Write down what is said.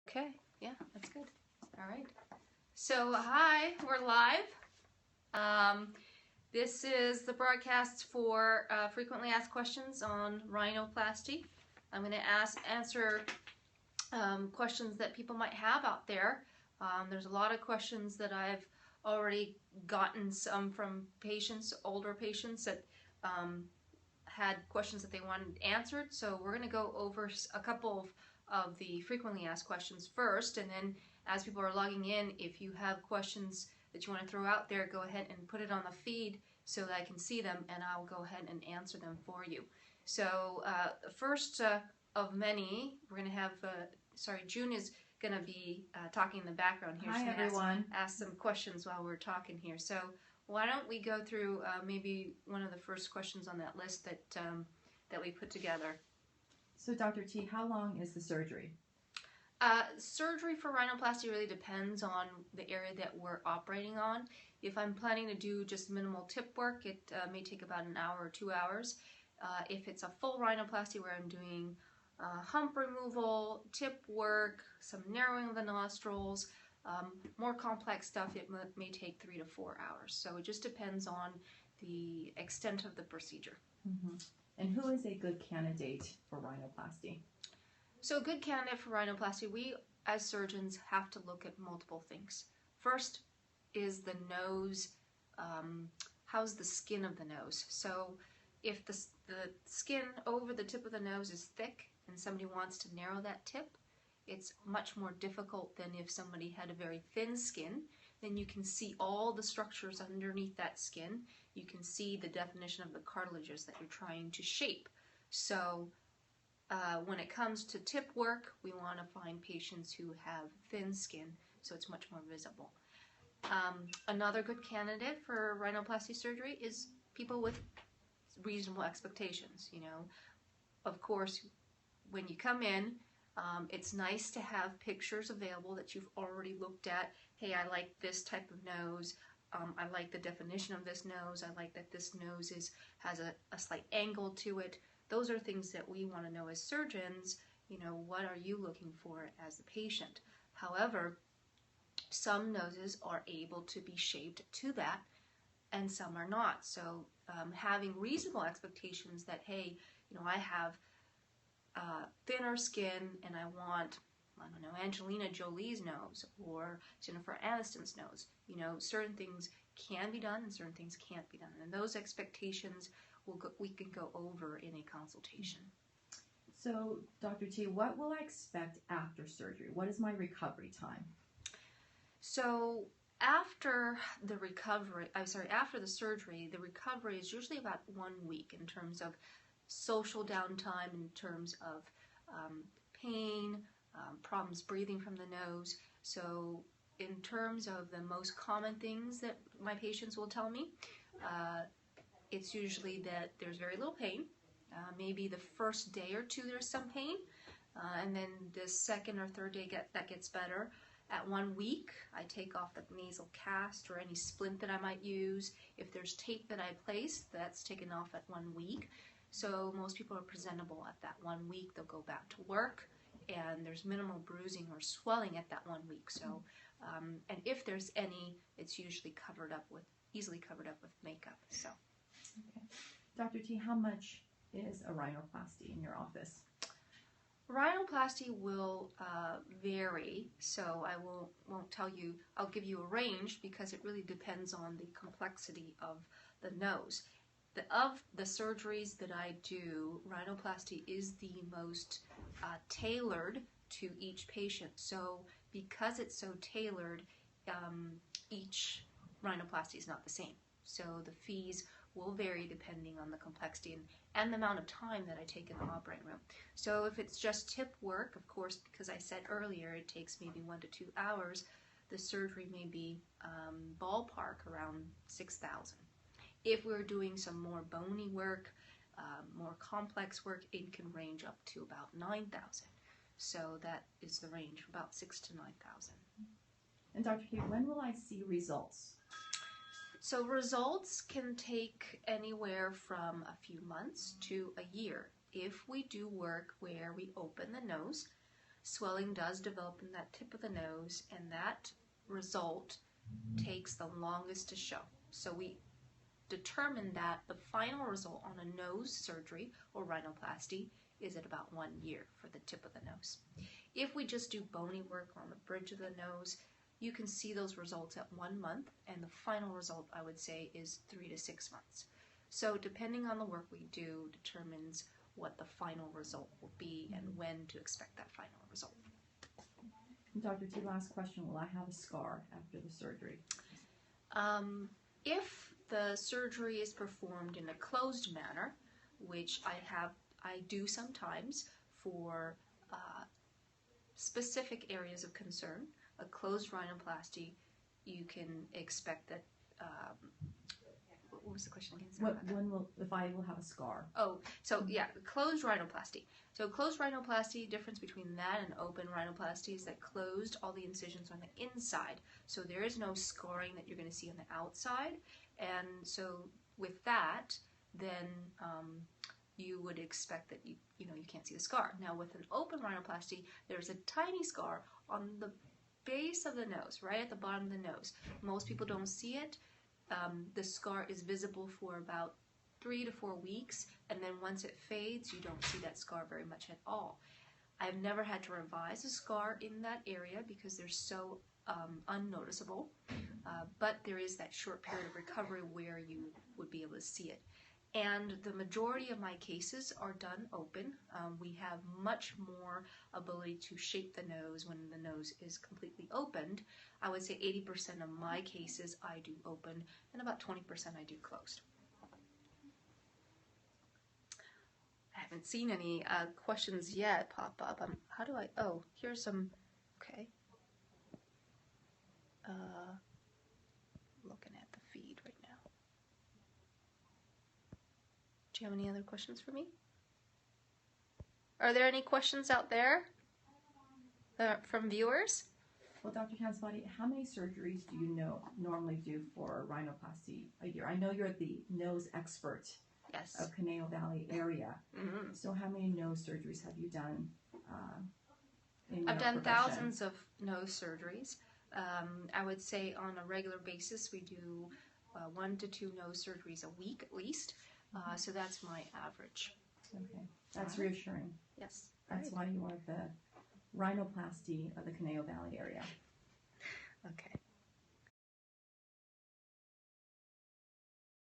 Okay, yeah, that's good. All right. So, hi, we're live. This is the broadcast for frequently asked questions on rhinoplasty. I'm going to answer questions that people might have out there. There's a lot of questions that I've already gotten, some from patients, older patients that had questions that they wanted answered. So we're going to go over a couple of the frequently asked questions first, and then as people are logging in, if you have questions that you want to throw out there, go ahead and put it on the feed so that I can see them, and I'll go ahead and answer them for you. So the first of many, we're going to have, June is going to be talking in the background here. Hi, everyone. Ask some questions while we're talking here. So why don't we go through maybe one of the first questions on that list that we put together. So Dr. T, how long is the surgery? Surgery for rhinoplasty really depends on the area that we're operating on. If I'm planning to do just minimal tip work, it may take about an hour or 2 hours. If it's a full rhinoplasty where I'm doing hump removal, tip work, some narrowing of the nostrils, more complex stuff, it may take 3 to 4 hours. So it just depends on the extent of the procedure. Mm-hmm. And who is a good candidate for rhinoplasty? So a good candidate for rhinoplasty, we as surgeons have to look at multiple things. First is the nose. How's the skin of the nose? So if the skin over the tip of the nose is thick and somebody wants to narrow that tip, it's much more difficult than if somebody had a very thin skin. Then you can see all the structures underneath that skin. You can see the definition of the cartilages that you're trying to shape. So when it comes to tip work, we want to find patients who have thin skin, so it's much more visible. Another good candidate for rhinoplasty surgery is people with reasonable expectations. You know, of course, when you come in, it's nice to have pictures available that you've already looked at. Hey, I like this type of nose. I like the definition of this nose. I like that this nose has a slight angle to it. Those are things that we want to know as surgeons. You know, what are you looking for as the patient? However, some noses are able to be shaped to that, and some are not. So having reasonable expectations that, hey, you know, I have thinner skin and I want, I don't know, Angelina Jolie's nose or Jennifer Aniston's nose. You know, certain things can be done and certain things can't be done. And those expectations we can go over in a consultation. So, Dr. T, what will I expect after surgery? What is my recovery time? So after the after the surgery, the recovery is usually about 1 week in terms of social downtime, in terms of pain, problems breathing from the nose. So in terms of the most common things that my patients will tell me, it's usually that there's very little pain. Maybe the first day or two there's some pain, and then the second or third day that gets better. At 1 week, I take off the nasal cast or any splint that I might use. If there's tape that I place, that's taken off at 1 week. So most people are presentable at that 1 week. They'll go back to work, and there's minimal bruising or swelling at that 1 week. So, and if there's any, it's usually easily covered up with makeup. So. Okay. Dr. T, how much is a rhinoplasty in your office? Rhinoplasty will vary, so I won't tell you. I'll give you a range because it really depends on the complexity of the nose. Of the surgeries that I do, rhinoplasty is the most tailored to each patient. So because it's so tailored, each rhinoplasty is not the same. So the fees will vary depending on the complexity and the amount of time that I take in the operating room. So if it's just tip work, of course, because I said earlier it takes maybe 1 to 2 hours, the surgery may be ballpark around $6,000. If we're doing some more bony work, more complex work, it can range up to about $9,000. So that is the range, about $6,000 to $9,000. And Dr. T, when will I see results? So results can take anywhere from a few months to a year if we do work where we open the nose. swelling does develop in that tip of the nose, and that result takes the longest to show. So we determined that the final result on a nose surgery or rhinoplasty is at about 1 year for the tip of the nose. If we just do bony work on the bridge of the nose, you can see those results at 1 month, and the final result, I would say, is 3 to 6 months. So depending on the work we do determines what the final result will be and when to expect that final result. Dr. T, last question, will I have a scar after the surgery? If the surgery is performed in a closed manner, which I do sometimes for specific areas of concern, a closed rhinoplasty, you can expect that. What was the question again? If I will have a scar? Oh, so yeah, closed rhinoplasty. So closed rhinoplasty, difference between that and open rhinoplasty is that closed, all the incisions on the inside. So there is no scarring that you're going to see on the outside. And so with that, then you would expect that you can't see the scar. Now with an open rhinoplasty, there's a tiny scar on the base of the nose, right at the bottom of the nose. Most people don't see it. The scar is visible for about 3 to 4 weeks, and then once it fades, you don't see that scar very much at all. I've never had to revise a scar in that area because they're so unnoticeable, but there is that short period of recovery where you would be able to see it. And the majority of my cases are done open. We have much more ability to shape the nose when the nose is completely opened. I would say 80% of my cases I do open, and about 20% I do closed. I haven't seen any questions yet pop up. How do I, oh, here's some, okay. Looking at the feed right now. Do you have any other questions for me? Are there any questions out there from viewers? Well, Dr. Tansavatdi, how many surgeries do you normally do for rhinoplasty a year? I know you're the nose expert Yes. of Conejo Valley area. Mm-hmm. So how many nose surgeries have you done in your I've done profession? thousands of nose surgeries. I would say on a regular basis we do 1 to 2 nose surgeries a week at least. So that's my average. Okay, that's reassuring. Yes. That's why you are the rhinoplasty of the Conejo Valley area. Okay.